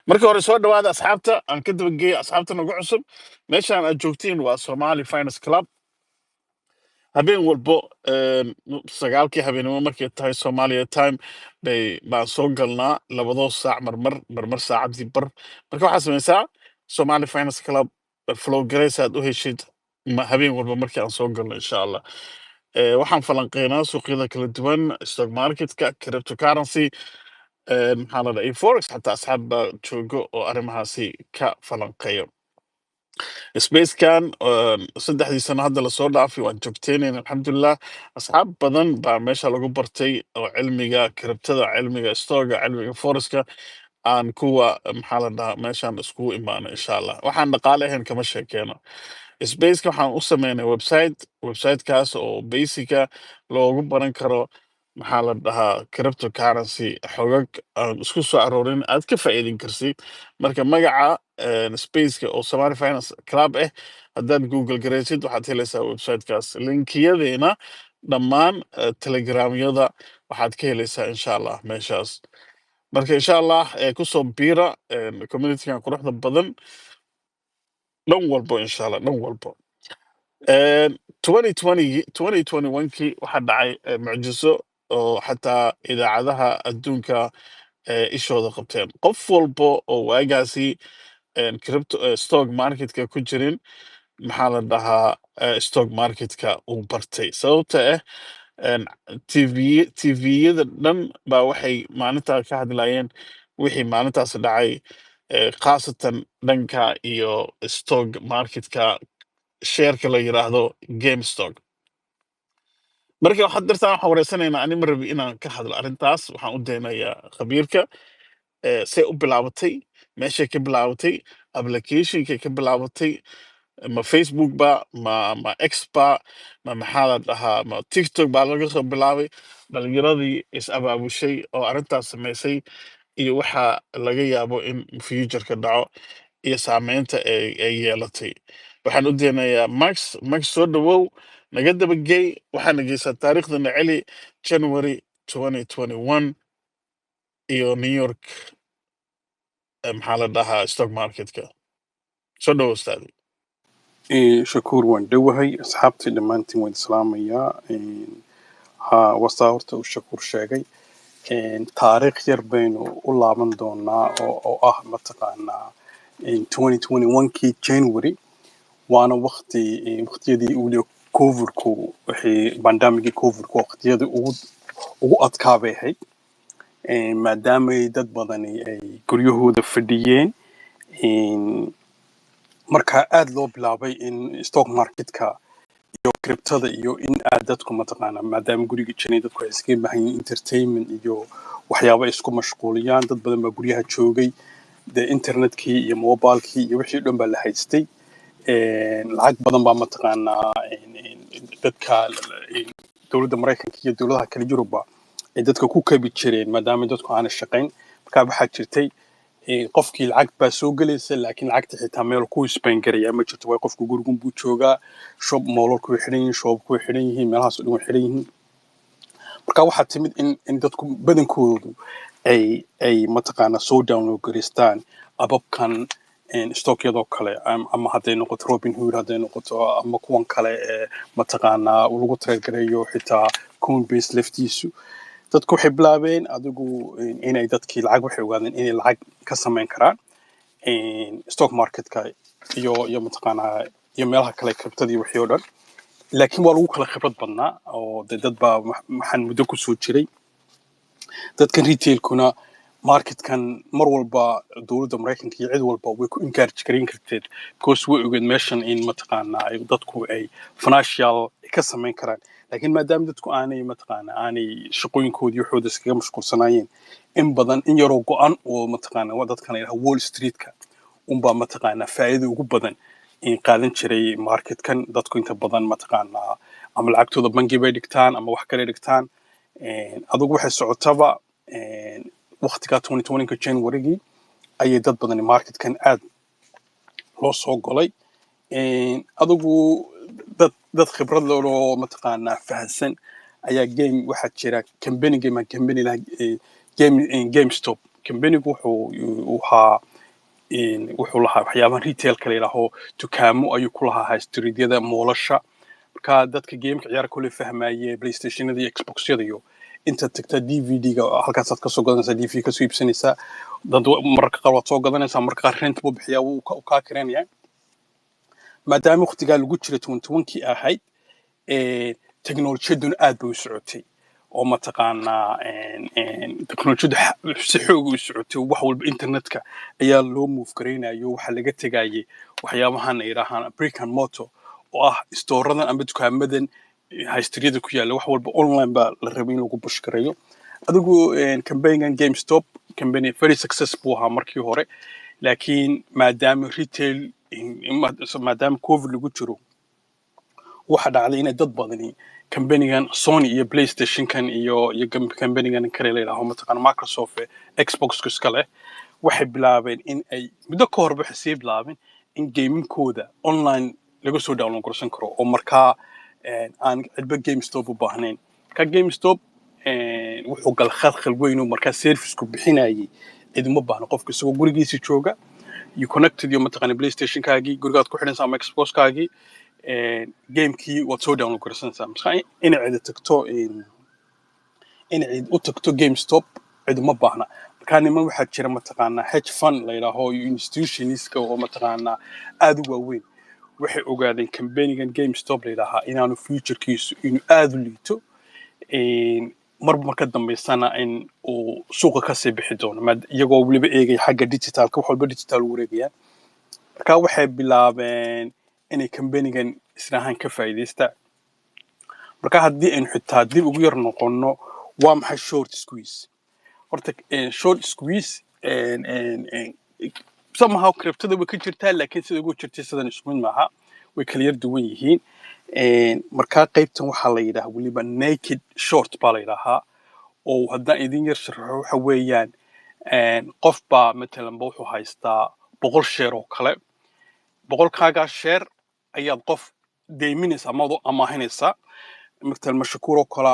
marka hore soo dhawaada asxaabta aan ka daba geeyo asxaabta nagu cusub meeshaan aad joogtiin waa Somali Finance Club habeen walbo sagaalkii habeenimo markay tahay Somalia time baan soo galnaa labadoo saac marmar saacadii bar marka waxaa samaysaa Somali Finance Club flow garaysa aad u heshid habeen walba markii aan soo galno insha Allah waxaan falanqeynaa suuqyada kala duwan stock marketka cryptocurrency maxaa la dhahay forex xataa asxaab baa joogo oo arrimahaasi ka falanqeeyo spacekan saddexdii sano hadda lasoo dhaafay waan joogteynayn alxamdulilah asxaab badan baa meesha lagu bartay oo cilmiga kriptada cilmiga stoga cilmiga forexka aan kuwa maxaa la dhahaa meeshaan iskugu imaano insha Allah waxaan dhaqaale ahayn kama sheekeeno spaceka waxaan u sameynay websitekaas oo basica loogu baran karo maxaa la dhahaa cryptocurrency xogag aan isku soo aroorin aad ka faa'iidin karsid marka magaca spaceka oo Somali Finance Club haddaad google garaysid waxaad helaysaa websitekaas linkiyadeena dhammaan telegramyada waxaad ka helaysaa insha Allah meeshaas marka insha Allah kusoo biira communitygan quruxda badan dhan walbo insha Allah dhan walbo 2021kii waxaa dhacay mucjiso oo xataa idaacadaha adduunka ishooda qabteen qof walbo oo waagaasi crypto stock marketka ku jirin maxaa la dhahaa stock marketka uu bartay sababta tviyada dhan baa waxay maalintaa ka hadlayeen wixii maalintaas dhacay khaasatan dhanka iyo stock marketka sheerka la yiraahdo GameStop marka waxaad dartaan waxaan wareysanaynaa ani ma rabi inaan ka hadlo arrintaas waxaan u daynayaa khabiirka say u bilaabatay meeshay ka bilaabatay applicationkay ka bilaabatay ma Facebook ba ma X ba ma maxaa la dhahaa ma TikTok baa laga soo bilaabay dhalinyaradii is abaabushay oo arrintaas samaysay iyo waxa laga yaabo in future-ka dhaco iyo saameynta ay yeelatay waxaan u daynayaa Max soo dhawow naga daba geey waxaana geysaa taariikhdana celi January 2021 iyo New York maxaa la dhahaa stock marketka soo dhawow ustaadi shakuur waan dhowahay asxaabtii dhammaantiin waan islaamayaa wastaa horta uu shakuur sheegay taariikh yar baynu u laaban doonaa oo ah mataqaanaa 2021kii January waana waqtiyadii uu covidku wixii pandemicii covidku waqtiyadii ugu adkaabay ahayd maadaama dad badani ay guryahooda fadhiyeen marka aad loo bilaabay in stock marketka iyo cryptada iyo in aad dadku mataqaanaa maadaama guriga jiray dadku ay iska baahan yihiin entertainment iyo waxyaabo ay isku mashquuliyaan dad badan baa guryaha joogay internetkii iyo mobilekii iyo wixii dhan baa la haystay lacag badan baa mataqaanaa dadka dowladda Mareykanka iyo dowladaha kale Yurubba ay dadka ku kabi jireen maadaama dadku aanay shaqayn marka waxaa jirtay qofkii lacag baa soo galaysa laakiin lacagta xitaa meel ku spend garaya ma jirto way qofku gurigun buu joogaa shop moolal ku xiran yihiin shop ku xiran yihiin meelahaas oo dhan xiran yihiin marka waxaa timid in dadku badankoodu ay mataqaanaa soo download gareystaan ababkan stockyadoo kale ama hadday noqoto Robinhood hadday noqoto ama kuwan kale mataqaanaa lagu trade gareeyo xitaa Coinbase laftiisu dadku waxay bilaabeen adigu inay dadkii lacag waxay ogaadeen inay lacag ka samayn karaan stock marketka iyo mataqaanaa iyo meelaha kale cryptadii wixii oo dhan laakiin waa lagu kala khibrad badnaa oo dad baa maxaan muddo ku soo jiray dadkan retailkuna marketkan mar walba dowladda Mareykanka iyo cid walba way ku encourage gareyn karteen because way ogeed meeshan in mataqaanaa dadku ay financial ka samayn karaan laakiin maadaama dadku aanay mataqaanaa aanay shaqooyinkoodii waxooda iskaga mashquulsanaayeen in badan in yaroo go'an oo mataqaanaa dadkan ay Wall Street-ka unbaa mataqaanaa faa'iido ugu badan in qaadan jiray marketkan dadku inta badan mataqaanaa ama lacagtooda bangi bay dhigtaan ama wax kale dhigtaan adigu waxay socotaba waqtiga 2020ka January ayay dad badan marketkan aad loo soo golay adigu dad khibrad leh oo mataqaanaa fahansan ayaa game waxa jira company GameStop company wuxuu ahaa wuxuu lahaa waxyaabahan retailka la yidhaaho dukaamo ayuu ku lahaa haystriidyada moolasha marka dadka gameka ciyaar kule fahmaye playstationada iyo xboxyada iyo inta tagta dvd-ga halkaasaad kasoo gadanaysaa dvd kasoo iibsanaysaa dad mararka qaar waad soo gadanaysaa mararka qaar rent buu bixiyaa wuu kaa kireenaya maadaama waqtigaa lagu jiray 21kii ahayd teknolojiyaduna aad bay u socotay oo mataqaanaa teknolojiyadu si xoog u socotay wax walba internetka ayaa loo move gareynayo waxa laga tegayay waxyaabahan ay yiraahdaan brick and mortar oo ah storadan ama dukaamadan haystriyada ku yaala wax walba online baa la rabay in lagu bush gareeyo adigu campaign GameStop company very successful ahaa markii hore laakiin maadaama retail maadaama covid lagu jiro waxa dhacday inay dad badani company-gan Sony iyo PlayStation kan iyo company-gan kale leeyahay mataqaan Microsoft Xbox iska leh waxay bilaabeen in ay muddo ka hor waxay sii bilaabeen in gaming-kooda online laga soo download garsan karo oo markaa aan cidba GameStop u baahnayn ka GameStop wuxuu gal khalkhal weyn oo markaa service-ku bixinayay iduma baahna qofka isagoo gurigiisa jooga you connected iyo mataqaan PlayStation kaagi gurigaad ku xidhanaysaa ama Xbox kaagi gamekii waad soo download garsanaysaa marka in cid tagto in cid u tagto GameStop iduma baahna marka niman waxa jira mataqaanaa hedge fund la yiraahdo institutionska oo mataqaanaa aad u waaweyn waxay ogaadeen company-gan GameStop la yiraahdo inaanu future-kiisu inuu aad u liito marka dambeysana in uu suuqa ka sii bixi doono iyagoo waliba eegay xagga digitalka wax walba digital u wareegayaan marka waxay bilaabeen inay company-gan israahan ka faa'iideysta marka haddii aynu xitaa dib ugu yar noqono waa maxay short squeeze horta short squeeze somehow cryptada way ka jirtaa laakiin sida ugu jirtay sidan isku mid maaha way kala yar duwan yihiin marka qaybtan waxaa la yidhaahdaa waliba naked short baa la yidhaahaa oo haddaan idin yar sharaxo waxa weeyaan qof baa matalan wuxuu haystaa 100 share oo kale 100kaaga share ayaad qof deyminaysa ama amaahinaysa matalan mashkuur oo kale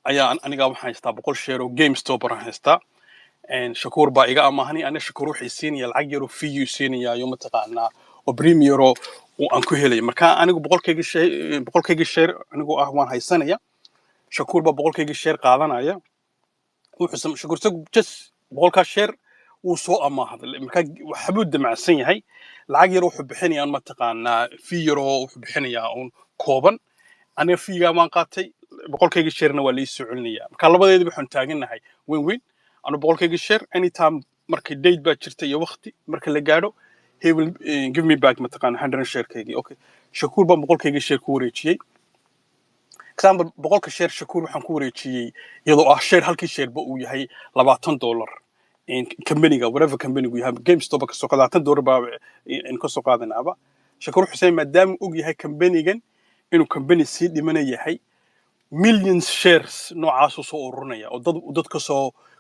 ayaa aniga waxaan haystaa 100 share oo GameStop aan haystaa shakuur baa iga amaahani ana shakuur wixii siinaya lacag yar oo fee siinaya iyo mataqaanaa oo premier oo aan ku helay marka anigu 100kayga share anigu waan haysanaya shakuur baa 100kayga share qaadanaya wuxuu shakuur just 100ka share uu soo amaahday marka waxbuu damacsan yahay lacag yar wuxuu bixinayaa mataqaanaa fee yar oo wuxuu bixinayaa un kooban aniga feega waan qaatay 100kayga share-na waa la soo celinaya marka labadeedu waxaan taaganahay win anu 100kayga share anytime markay date baa jirta iyo waqti marka la gaaro he will give me back mataqaanaa 100 share-kayga okay shakuur baa 100kayga share ku wareejiyay example 100ka share shakuur waxaan ku wareejiyay iyadoo share halkii share ba uu yahay $20 company-ga whatever company-gu yahay GameStop ka soo qaadata $10 baa in ka soo qaadanaaba shakuur xuseen maadaama uu yahay company-gan inuu company si dhimana yahay millions shares noocaas soo ururnaya oo dad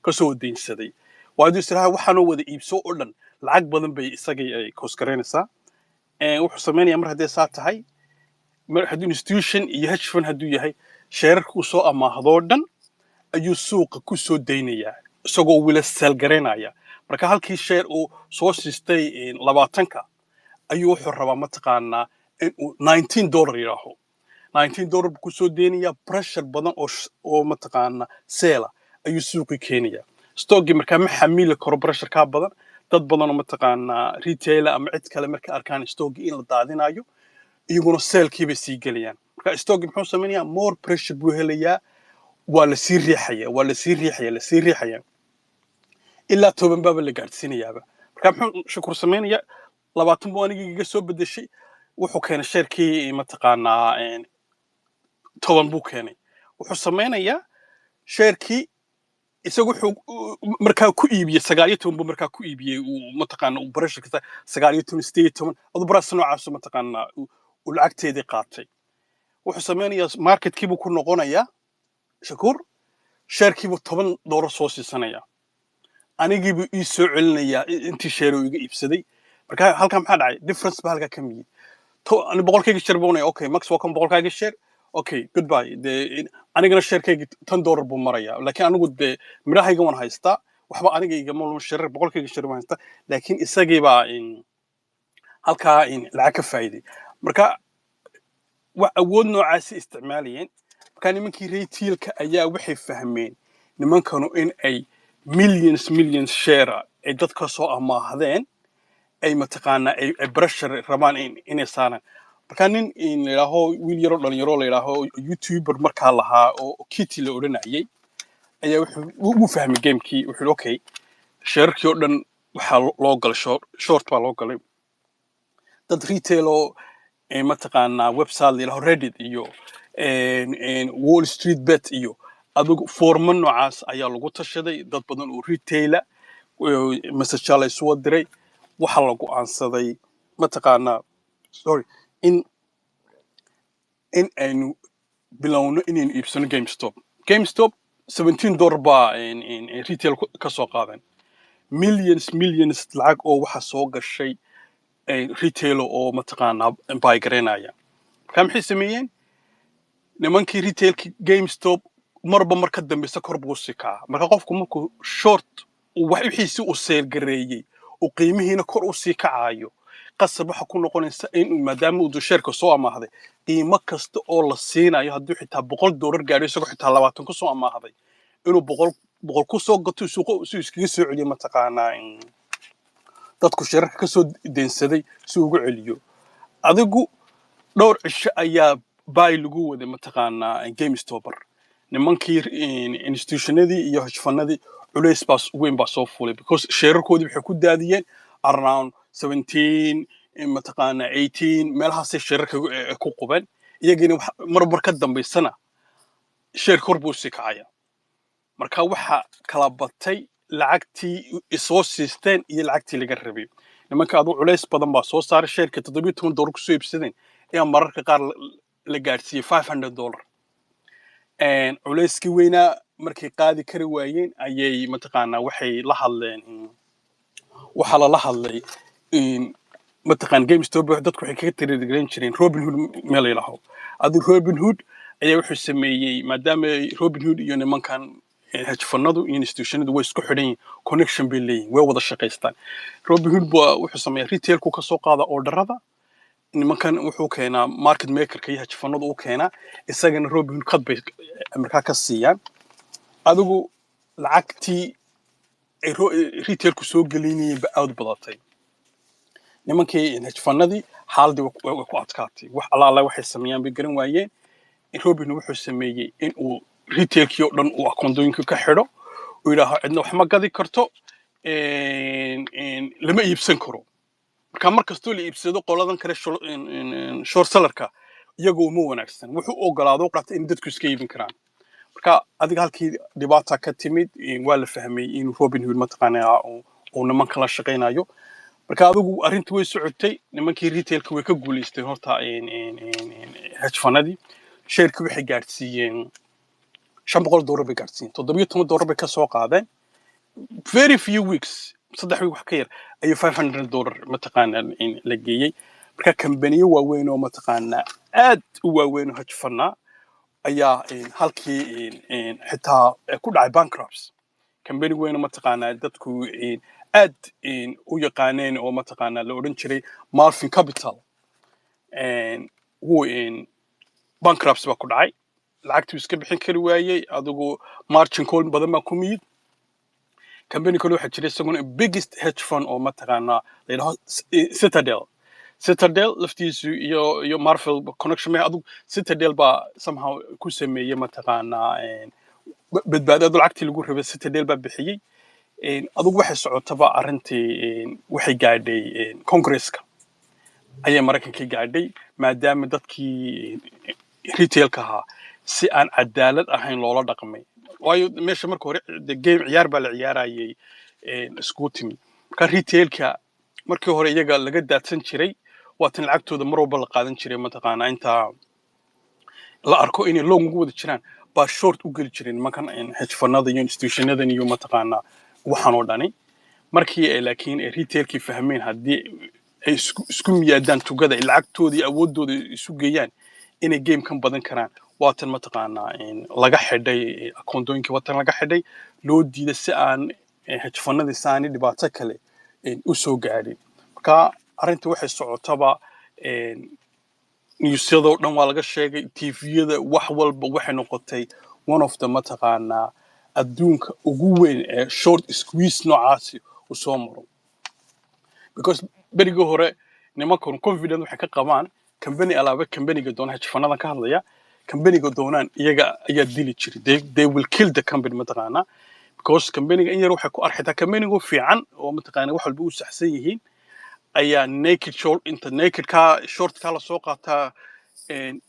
ka soo deynsaday waadu israha waxaanu wada iibso oo dhan lacag badan bay isagay ay koskareynaysaa wuxuu sameeyaa mar haddii saa tahay mar haddii institution iyo hedge fund hadduu yahay shareerku soo amaahdo dhan ayuu suuqa ku soo deynayaa isagoo wila sell gareynaya marka halkii share uu soo siistay 20ka ayuu wuxuu rabaa mataqaanaa in uu $19 yiraaho $19 ku soo deynaya pressure badan oo mataqaanaa sale ayuu suuqi keenaya stock marka ma xamil karo pressure ka badan dad badan oo mataqaanaa retailer ama cid kale marka arkaan stock in la daadinayo iyaguna sale-kii bay sii galayaan marka stock muxuu sameeyaa more pressure buu helayaa waa la sii riixaya ilaa 10 baaba la gaarsiinayaaba marka muxuu shakuur sameeyaa 20 buu aniga soo bedeshay wuxuu keenay share-kii mataqaanaa 10 buu keenay wuxuu sameeyaa share-kii isagu wuxuu markaa ku iibiyay 19 buu markaa ku iibiyay mataqaanaa uu pressure ka 19 adu brass noocaas mataqaanaa uu lacagteedii qaatay wuxuu sameeyaa market-kii buu ku noqonayaa shakuur share-kii buu $10 soo siisanaya anigii buu ii soo celinayaa intii share uu iga iibsaday marka halka maxaa dhacay difference baa halka ka miyay ani 100kayga share buu okay max waa kan 100kayga share okay goodbye anigana share-kayga $10 buu maraya laakiin anigu midahayga waan haystaa waxba aniga igama lumin sharar boqolkayga sharar baan haystaa laakiin isagii baa halkaa lacag ka faa'iiday marka wax awood noocaasi isticmaalayeen marka nimankii retailka ayaa waxay fahmeen nimankanu in ay millions share ay dadka soo amaahdeen ay mataqaanaa ay pressure rabaan inay saaraan marka nin la yidhaaho wiil yaroo dhalinyaro la yidhaaho youtuber markaa lahaa oo kitty la odhanayay ayaa wuxuu fahmay gamekii wuxuu okay shareerkii oo dhan waxaa loo galay short baa loo galay dad retail oo mataqaanaa website la yidhaaho reddit iyo wall street bet iyo adigu formo noocaas ayaa lagu tashaday dad badan oo retailer message la soo diray waxa lagu aansaday mataqaanaa sorry in aynu bilowno inaynu iibsano GameStop $17 baa retail ka soo qaadan millions lacag oo waxa soo gashay retail oo mataqaanaa buy gareynaya marka maxay sameeyeen nimankii retailki GameStop marba marka dambeysa kor buu sii kacaa marka qofku markuu short wixiisi uu seel gareeyay oo qiimihiina kor u sii kacayo qasab waxa ku noqonaysa in maadaama uu sheerka soo amaahday qiimo kasta oo la siinayo haddii xitaa $100 gaadho isagoo xitaa 20 ku soo amaahday inuu boqol ku soo gato suuqa iskaga soo celiyo mataqaanaa dadku sheerka ka soo deensaday si ugu celiyo adigu dhowr cisho ayaa buy lagu waday mataqaanaa GameStopper nimankii institutionadii iyo hashfanadii culays baas weyn baa soo fulay because sheerarkoodii waxay ku daadiyeen around 17 mataqaanaa 18 meelahaasay sheerarka ku qubeen iyagina marbar ka dambaysana sheer kor buu sii kacaya marka waxa kala batay lacagtii isoo siisteen iyo lacagtii laga rabay nimanka adu culays badan baa soo saaray sheerka $17 ku soo iibsadeen ee mararka qaar la gaarsiiyay $500 culayskii weynaa markay qaadi kari waayeen ayay mataqaanaa waxay la hadleen waxa la hadlay mataqaan GameStop dadku waxay kaga tirigelin jireen Robinhood meel ay lahaw adu Robinhood ayaa wuxuu sameeyay maadaama Robinhood iyo nimankan hedge-fundadu iyo institutionadu way isku xidhan connection bay leeyihiin way wada shaqaystaan Robinhood wuxuu sameeyay retailku ka soo qaada orderada nimankan wuxuu keenaa market maker ka hedge-fundadu uu keenaa isagana Robinhood kad bay markaa ka siiyaan adigu lacagtii ay retailku soo gelinayeen ba aad badatay nimankii hedge-fundadii xaaladii way ku adkaatay wax alaala waxay sameeyaan bay garan waayeen Robinhood wuxuu sameeyay in uu retailkii oo dhan uu akoontooyinka ka xidho oo yidhaaho cidna wax ma gadi karto lama iibsan karo marka markastoo la iibsado qoladan kale short sellerka iyagoo uma wanaagsan wuxuu ogolaado qata in dadku iska iibin karaan marka adiga halkii dhibaata ka timid waa la fahmay in Robinhood mataqaanaa oo nimanka la shaqeynayo marka adigu arrintu way socotay nimankii retailka way ka guuleysteen horta hedge-fundadii sheerkii waxay gaarsiiyeen $500 bay gaarsiiyeen $17 bay ka soo qaadeen very few weeks saddex week wax ka yar ayuu $500 mataqaanaa la geeyay marka kambaniyo waaweyn oo mataqaanaa aad u waaweyn oo hedge-fundna ayaa halkii xitaa ku dhacay bankruptcy kambani weyn oo mataqaanaa dadku aad u yaqaaneen oo mataqaanaa la odhan jiray Marfin Capital wuu bankruptcy baa ku dhacay lacagtii iska bixin kari waayay adigu margin call badan baa ku miyid kambani kale waxaa jiray isaguna biggest hedge fund oo mataqaanaa la yidhaaho Citadel laftiisu iyo Marfin connection ma adigu Citadel baa somehow ku sameeyay mataqaanaa badbaadada lacagtii lagu rabay Citadel baa bixiyay adigu waxay socotaba arrintii waxay gaadhay Congress-ka ayay Mareykanka gaadhay maadaama dadkii retailka ahaa si aan cadaalad ahayn loola dhaqmay waayo meesha marka hore game ciyaar baa la ciyaarayay isku timi marka retailka markii hore iyaga laga daadsan jiray waatan lacagtooda mar walba la qaadan jiray mataqaanaa inta la arko inay long ugu wada jiraan baa short u geli jireen nimankan hedge-fundada iyo institutionadan iyo mataqaanaa waxaan oo dhani markii ay laakiin retailkii fahmeen haddii ay isku miyaadaan tugada lacagtoodii awoodooda isu geeyaan inay game kan badan karaan waatan mataqaanaa laga xidhay akoontooyinkii waatan laga xidhay loo diiday si aan hedgefanadii saani dhibaato kale u soo gaadhin marka arrinta waxay socotaba newsyadoo dhan waa laga sheegay tviyada wax walba waxay noqotay one of the mataqaanaa adduunka ugu weyn ee short squeeze noocaasi u soo maro because berigii hore nimankan confident waxay ka qabaan company alaaba companyga doona hedgefanadan ka hadlaya companyga doonaan iyaga ayaa dili jiray they will kill the company mataqaanaa because companyga in yar waxay ku arxitaa companyga fiican oo mataqaanaa wax walba u saxsan yihiin ayaa naked short inta naked ka short ka la soo qaataa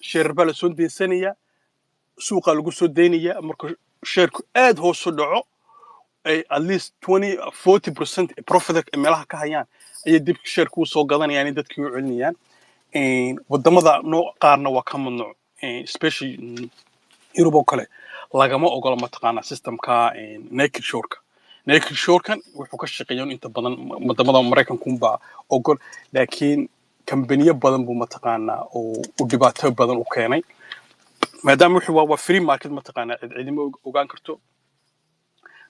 share baa la soo deysanaya suuqa lagu soo deynaya marka shareku aad hoos u dhaco ay at least 40% profit meelaha ka hayaan ayay dib shareku soo gadanayaan in dadkii u celinayaan wadamada nooc qaarna waa ka mamnuuc especially Europe oo kale lagama ogola mataqaanaa systemka naked shortkan wuxuu ka shaqeeyaa inta badan wadamada Mareykanku baa ogol laakiin kambaniyo badan buu mataqaanaa oo u dhibaato badan u keenay maadaama wuxuu waa free market mataqaanaa cidimo ogaan karto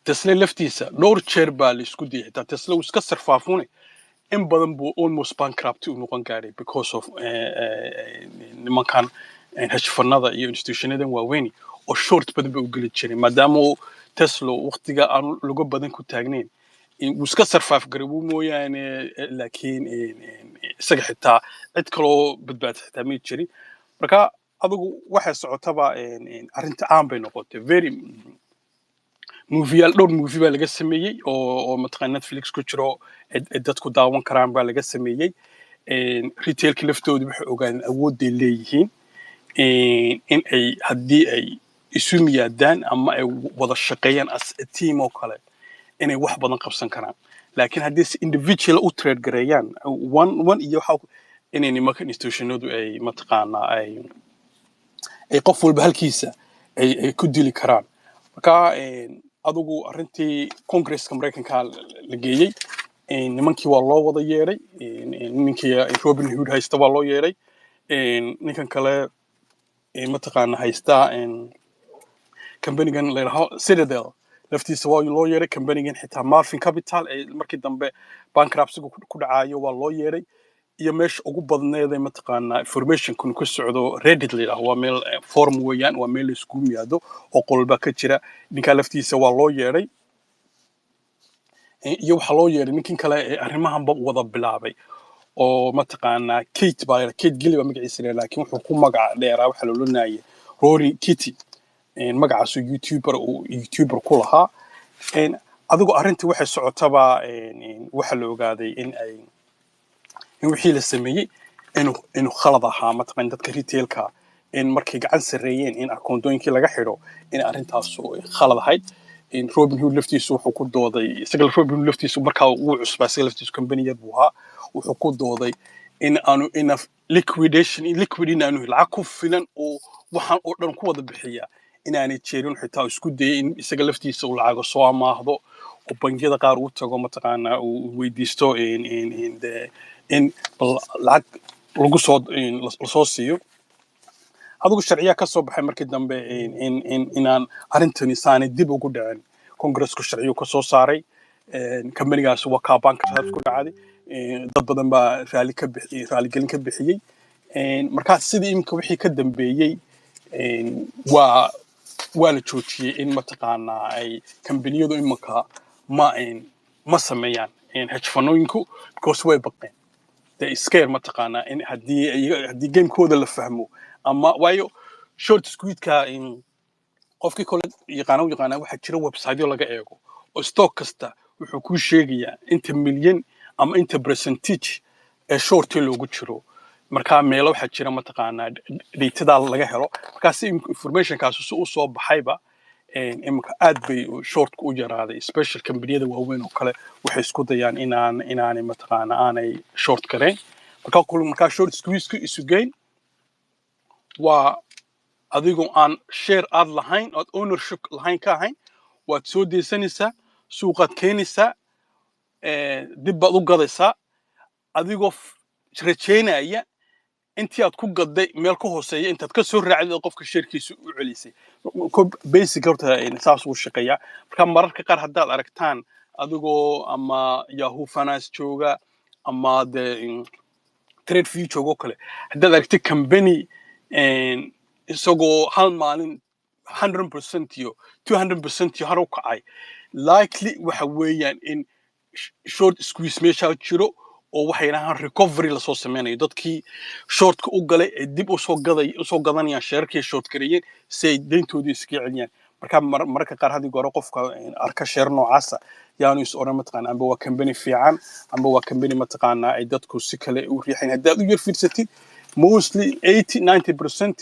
Tesla laftiisa dhowr jeer baa la isku dayay xitaa Tesla uu iska sarfaafunay in badan buu almost bankrupt u noqon gaaray because of nimankan hedgefanada iyo institutionadan waaweyn oo short badan bay u geli jireen maadaama Tesla waqtiga aan lagu badan ku taagnayn uu iska sarfaaf garay uu mooyaane laakiin isaga xitaa cid kaloo badbaad xitaa ma jirin marka adigu waxay socotaba arrinta aan bay noqotay very dhowr movie baa laga sameeyey oo mataqaanaa Netflix ku jiro dadku daawan karaan baa laga sameeyey retailka laftoodu waxay ogaadeen awoodday leeyihiin in ay haddii ay isu miyaadaan ama ay wada shaqeeyaan as a team oo kale inay wax badan qabsan karaan laakiin haddii si individual u trade gareeyaan one iyo waxa inay nimanka institutionadu ay mataqaanaa ay qof walba halkiisa ay ku dili karaan marka adigu arrintii Congress-ka Mareykanka la geeyay nimankii waa loo wada yeeray ninkii Robin Hood haysta waa loo yeeray ninkan kale mataqaanaa haysta company-gan la yiraahdo Citadel laftiisa waa loo yeeray company-gan xitaa Marfin Capital markii dambe bankruptcy ku dhacayo waa loo yeeray iyo meesha ugu badneed mataqaanaa information kun ku socdo Reddit la yiraahdo waa meel forum weeyaan waa meel isku miyaado oo qolba ka jira ninka laftiisa waa loo yeeray iyo waxa loo yeeray ninkan kale arrimahan wada bilaabay oo mataqaanaa Kate Gilly waa magaciisa laakiin wuxuu ku magac dheeraa waxa loo leenaayay Rory Kitty magacaas YouTuber ku lahaa adigu arrintii waxay socotaba waxa la ogaaday in wixii la sameeyay inuu khalad ahaa mataqaanaa dadka retailka markay gacan sareeyeen in akoontooyinkii laga xiro in arrintaas khalad ahayd Robin Hood laftiisu wuxuu ku dooday isaga Robin Hood laftiisu markaa uu cusbaa isaga laftiisu company yar buu ahaa wuxuu ku dooday in aanu enough liquidity aanu lacag ku filan oo waxaan oo dhan ku wada bixiya inaanay jeerin xitaa isku dayay in isaga laftiisa uu lacag soo amaahdo oo bangiyada qaar uu tago mataqaanaa uu weydiisto in lacag lagu soo siiyo adigu sharciya ka soo baxay markii dambe inaan arrintani saanay dib ugu dhacin Congress-ku sharciyo ka soo saaray company-gaas waa ka bankruptcy ku dhacday dad badan baa raaligelin ka bixiyay markaas sidii imka wixii ka dambeeyay waa la joojiyay in mataqaanaa ay kambaniyadu imka ma sameeyaan hedgefanooyinku because way baqeen they scare mataqaanaa in haddii gamekooda la fahmo ama waayo short squeeze-ka qofkii kale yaqaana waxa jira website-yo laga eego oo stock kasta wuxuu ku sheegayaa inta milyan ama inta percentage ee short loogu jiro marka meelo waxa jira mataqaanaa data laga helo marka si information-kaas u soo baxayba imka aad bay short u yaraaday special company-yada waaweyn oo kale waxay isku dayaan inaanay mataqaanaa aanay short kareen marka short squeeze-ku isu geyn waa adigoo aan share aad lahayn oo ownership lahayn ka ahayn waad soo deysanaysaa suuqaad keenaysaa dib baad u gadaysaa adigoo rajaynaya intii aad ku gaday meel ka hooseeya intaad ka soo raacday qofka sharekiisa u celisay basic horta saas uu shaqeeyaa marka mararka qaar haddaad aragtaan adigoo ama Yahoo Finance jooga ama de trade view joogo kale haddaad aragtay company isagoo hal maalin 100% iyo 200% iyo har u kacay likely waxa weeyaan in short squeeze meesha jiro oo waxay yiraahdaan recovery la soo sameynayo dadkii shortka u galay ee dib u soo gadanayaan shareerkii short gareeyeen si ay deyntoodii iska celiyaan marka qaar hadii goor qofka arka share noocaas yaanu is oran mataqaan amba waa company fiican amba waa company mataqaan ay dadku si kale u riixeen haddaad u yar fiirsatid mostly 80-90%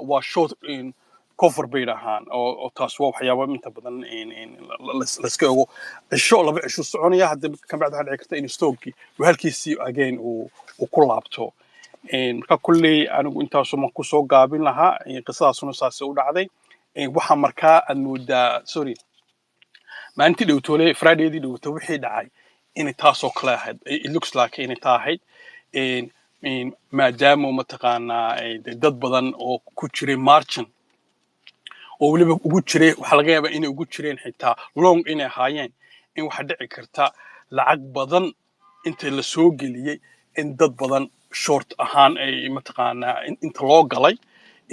waa short in cover bay dhahaan oo taas waa waxyaabo inta badan la iska ogo cisho laba cisho soconaya hadda kan bacda waxa dhici karta in stockii halkiisii again uu ku laabto marka kulli anigu intaas ma ku soo gaabin lahaa qisadaasuna saas u dhacday waxa markaa aad moodaa sorry maalintii dhowtoole Friday-dii dhowto wixii dhacay in taas oo kale ahayd it looks like in tahay maadaama mataqaanaa dad badan oo ku jiray margin oo waliba ugu jiray waxa laga yaabaa inay ugu jireen xitaa long inay haayeen in waxa dhici karta lacag badan inta la soo geliyay in dad badan short ahaan ay mataqaanaa inta loo galay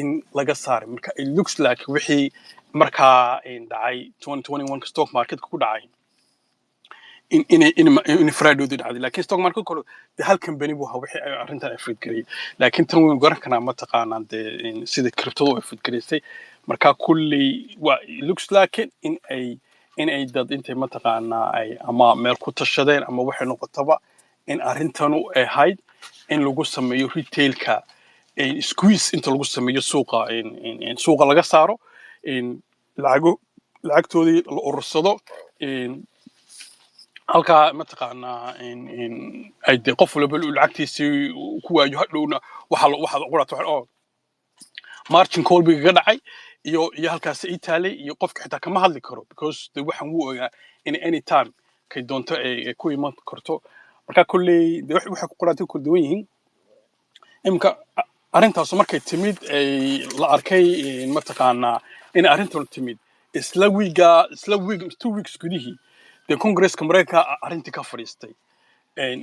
in laga saaray marka it looks like wixii markaa dhacay 2021 stock market ku dhacay in Friday-dii dhacday laakiin stock market kale hal company buu wixii arrintan ay fidgariyay laakiin tan weyn garan kana mataqaanaa sida crypto ay fidgarisay marka kulli waa looks like in ay dad intay mataqaanaa ay ama meel ku tashadeen ama waxay noqotaba in arrintanu ay ahayd in lagu sameeyo retailka squeeze inta lagu sameeyo suuqa laga saaro lacagtoodii la urursado halka mataqaanaa ay de qof walba lacagtiisii ku waayo hadhowna waxa qoraato margin call bi ga dhacay iyo halkaas Italy iyo qofka xitaa kama hadli karo because de waxan uu ogaa in any time kay doonto ay ku iman karto marka kulli de waxa ku qoraatay ku duwan yihiin imka arrintaas markay timid ay la arkay mataqaanaa in arrintan timid isla week 2 weeks gudihii de Congress Mareykanka arrintii ka fadhiistay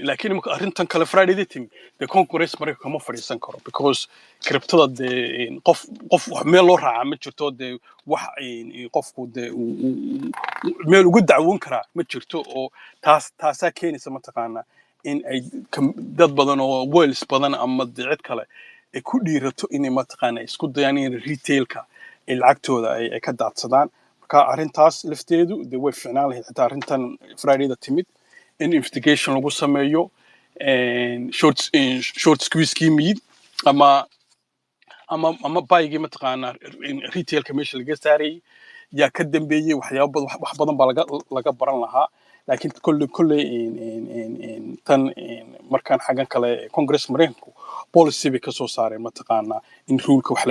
laakiin marka arrintan kale Friday-dii timid de Congress Mareykanka ma fadhiisan karo because crypto de qof meel loo raaca ma jirto de wax qofku de meel ugu dacwoon kara ma jirto oo taasa keenaysa mataqaanaa in ay dad badan oo wells badan ama cid kale ay ku dhiirato inay mataqaanaa isku dayaan in retailka ay lacagtooda ay ka daadsadaan marka arrintaas lafteedu de way fiicnaan lahayd xitaa arrintan Friday-da timid in investigation lagu sameeyo short squeeze kii ama baygii mataqaanaa retailka meesha laga saaray yaa ka dambeeyay waxyaabo wax badan baa laga baran lahaa laakiin kulli tan markaan xagan kale Congress Mareykanku policy bay ka soo saareen mataqaanaa in ruleka wax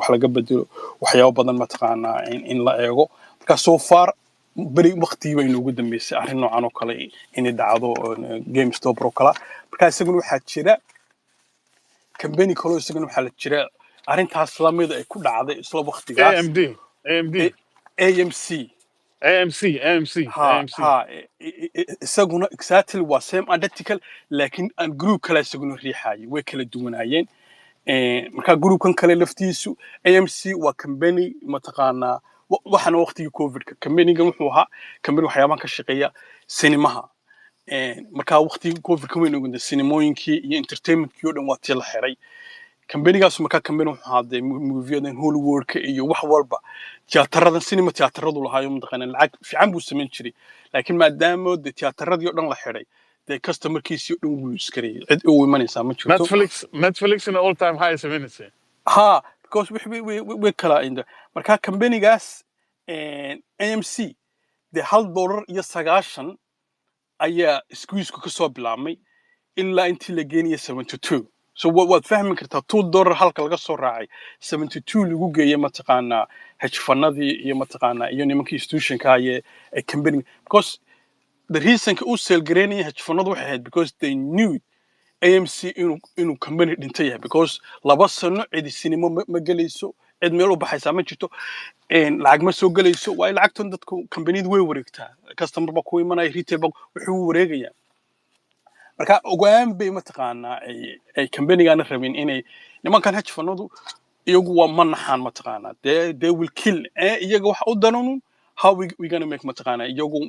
laga bedelo waxyaabo badan mataqaanaa in la eego marka so far bari waqti way noogu dambeysay arrin noocan oo kale in dhacdo GameStop oo kale marka isaguna waxa jira company kale isaguna waxa la jira arrintaas la mid ay ku dhacday isla waqtigaas AMC isaguna exactly waa same identical laakiin aan group kale isaguna riixay way kala duwanaayeen marka groupkan kale laftiisu AMC waa company mataqaanaa waxana waqtigii COVID-ka company-ga wuxuu ahaa company waxyaabahan ka shaqeeya cinemaha marka waqtigii COVID-ka weyn ugu cinemooyinkii iyo entertainmentkii oo dhan waa tii la xiray company-gaas marka company wuxuu ahaa movie-yadan Hollywood-ka iyo wax walba tiyaatarada cinema tiyaataradu lahaayo mataqaanaa lacag fiican buu sameyn jiray laakiin maadaama tiyaataradii oo dhan la xiray the customer-kiisii oo dhan wuu iskareeyay cid u imanaysa ma jirto Netflix in all time high seminity because we kala inda marka company-gaas AMC de $1.90 ayaa squeeze-ku ka soo bilaabmay ilaa intii la geeyay 72 so what fahmi kartaa $2 halka laga soo raacay 72 lagu geeyay mataqaanaa hedge fund-adii iyo mataqaanaa iyo nimankii institution-ka ay company because the reason uu sell gareynay hedge fund-adu waxay ahayd because they knew AMC inuu company dhintay yahay because laba sano cidi cinema ma galayso cid meel u baxaysaa ma jirto lacag ma soo gelayso waa lacagtan dadku kambaniyadu way wareegtaa customer ba ku imanaya retail ba wuxuu wareegaya marka ogaan bay mataqaanaa ay kambanigana rabin inay nimankan hedge fundadu iyagu waa manaxaan mataqaanaa they will kill iyaga wax u dananu how we gonna make mataqaanaa iyagu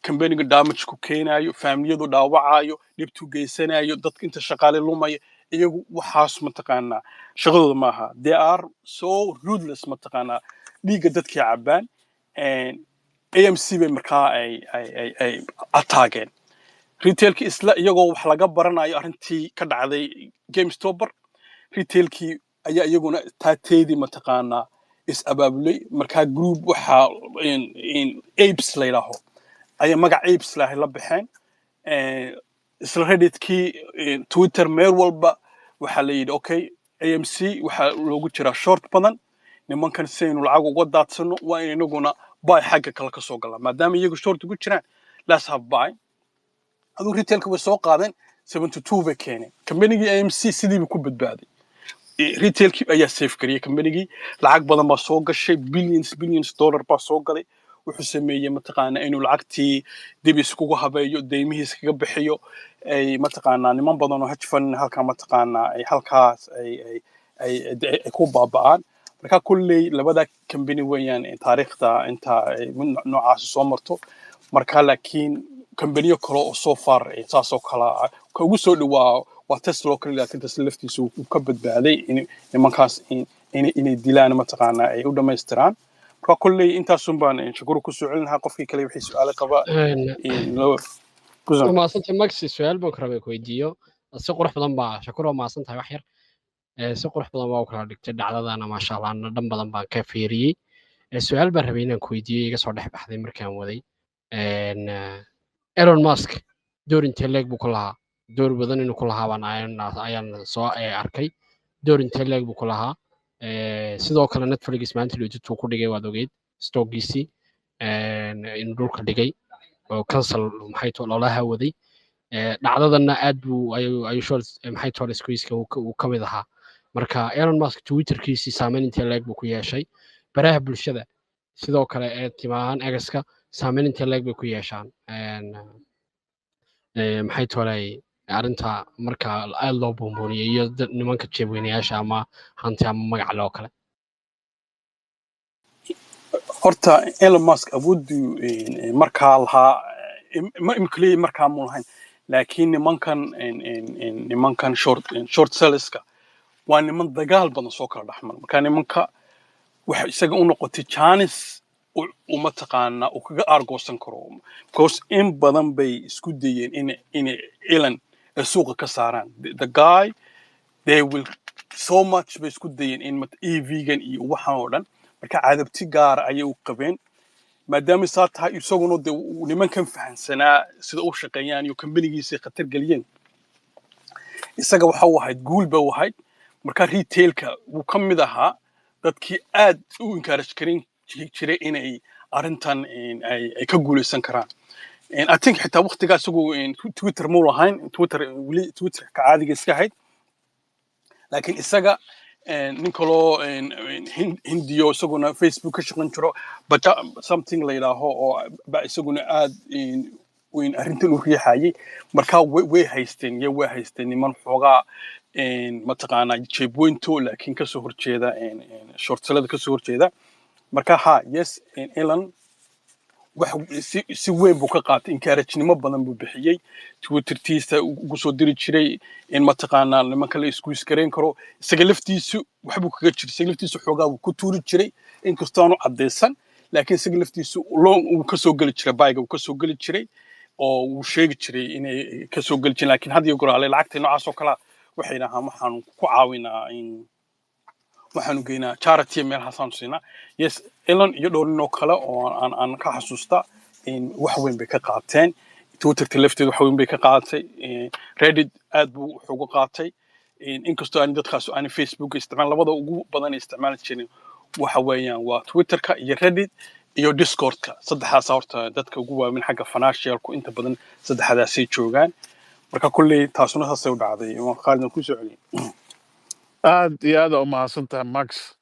kambaniga damage ku keenayo familiyadu dhaawacayo dhibtu geysanayo dadka inta shaqaale lumaya iyagu waxaas mataqaanaa shaqadooda maaha they are so ruthless mataqaanaa dhiiga dadkii cabaan AMC bay markaa ay ataageen retailkii isla iyagoo wax laga baranayo arrintii ka dhacday GameStop retailkii ayaa iyaguna taateedii mataqaanaa is abaabulay markaa group waxa in apes la yiraahdo ayaa magac apes la baxeen isla Redditkii Twitter meel walba waxa la yidhi okay AMC waxa loogu jiraa short badan nimankan saynu lacag uga daadsano waa inaguna buy xagga kala ka soo galaa maadaama iyagu short ugu jiraan let's have buy aduu retailka way soo qaadeen 72 bay keeneen kambanigii AMC sidii ku badbaaday retailkii ayaa safe gariyay kambanigii lacag badan baa soo gashay billions dollar baa soo galay wuxuu sameeyay mataqaanaa inuu lacagtii dib iskugu habeeyo deymihiisa kaga bixiyo ay mataqaanaa niman badan oo hedge fund halka mataqaanaa ay halkaas ay ku baaba'aan marka kulley labada company weeyaan taariikhda inta noocaas soo marto marka laakiin company kale oo soo far taas oo kala ka ugu soo dhawaa waa Tesla kale laakiin Tesla laftiisu uu ka badbaaday nimankaas inay dilaan mataqaanaa ay u dhameystiraan marka kulley intaas baan shukuru ku soo celinahay qofkii kale wixii su'aal qaba ما صنت ماكس سؤال بكره بكويديو سقر بدن با شكرا ما صنت wax yar سقر بدن waa kala dhigtay dhacdadana ma sha Allah dhan badan baan ka fiiriyay su'aal baan rabay inaan kuweydiiyo iga soo dhex baxday markaan waday Elon Musk door intee leeg buu ku lahaa door badan inuu ku lahaa baan ayaan soo arkay door intee leeg buu ku lahaa sidoo kale Netflix maanta uu ku dhigay waad ogeyd stockgiisii in dhulka dhigay oo cancel maxay too lolaha waday dhacdadana aad buu ay short maxay too squeeze-ka uu ka mid ahaa marka Elon Musk Twitter-kiisi saameyn intee leeg buu ku yeeshay baraha bulshada sidoo kale timaan agaska saameyn intee leeg bay ku yeeshaan maxay too arinta marka aad loo boombooniyay iyo nimanka jeebweynayaasha ama hanti ama magac loo kale horta Elon Musk awooddu markaa lahaa imkali markaa mu lahayn laakiin nimankan short sellerska waa niman dagaal badan soo kala dhaxman marka nimanka waxa isaga u noqotay chance u mataqaana uu kaga argoosan karo because in badan bay isku dayeen in Elon suuqa ka saaraan the guy they will so much bay isku dayeen in EV-gan iyo waxaan oo dhan marka cadabti gaar ayay u qabeen maadaama saa tahay isaguna nimankan fahansanaa sida uu shaqeeyaan iyo kambanigiisa khatar galiyeen isaga waxa uu ahayd guul baa u ahayd marka retailka uu ka mid ahaa dadkii aad u encourage karin jiray inay arrintan ay ka guuleysan karaan I think xitaa waqtigaas isagu Twitter muu lahayn Twitter ka caadiga iska ahayd laakiin isaga nin kaloo hindiyo isaguna Facebook ka shaqeyn jiro but something la yidhaaho oo isaguna aad arrintan u riixayay marka way haysteen niman xoogaa mataqaanaa jeebweynto laakiin ka soo horjeeda short sellada ka soo horjeeda marka yes Elon wax si weyn buu ka qaatay encourage-nimo badan buu bixiyay Twitter-tiisa ugu soo diri jiray in mataqaanaa nimanka la isku iskareen karo isaga laftiisu wax buu kaga jiray isaga laftiisu xoogaa uu ku tuuri jiray inkastoo aanu cadeysan laakiin isaga laftiisu uu ka soo gali jiray bayga uu ka soo gali jiray oo uu sheegi jiray inay ka soo gali jireen laakiin hadii goraale lacagta noocaas oo kala waxay dhahaan waxaan ku caawinaa in waxaanu geynaa charity meel hasan siinaa yes Elon iyo dhowrino kale oo aan ka xasuusta in wax weyn bay ka qaateen Twitter lafteedu wax weyn bay ka qaatay Reddit aad buu uga qaatay inkastoo aan dadkaas aan Facebook isticmaal labada ugu badan isticmaal jirin waxa weeyaan waa Twitter-ka iyo Reddit iyo Discord-ka saddexdaas horta dadka ugu waaweyn xagga financial-ku inta badan saddexdaas ay joogaan marka kulli taasuna saasay u dhacday waan qaalin ku soo celin aad iyo aad u mahadsantahay Max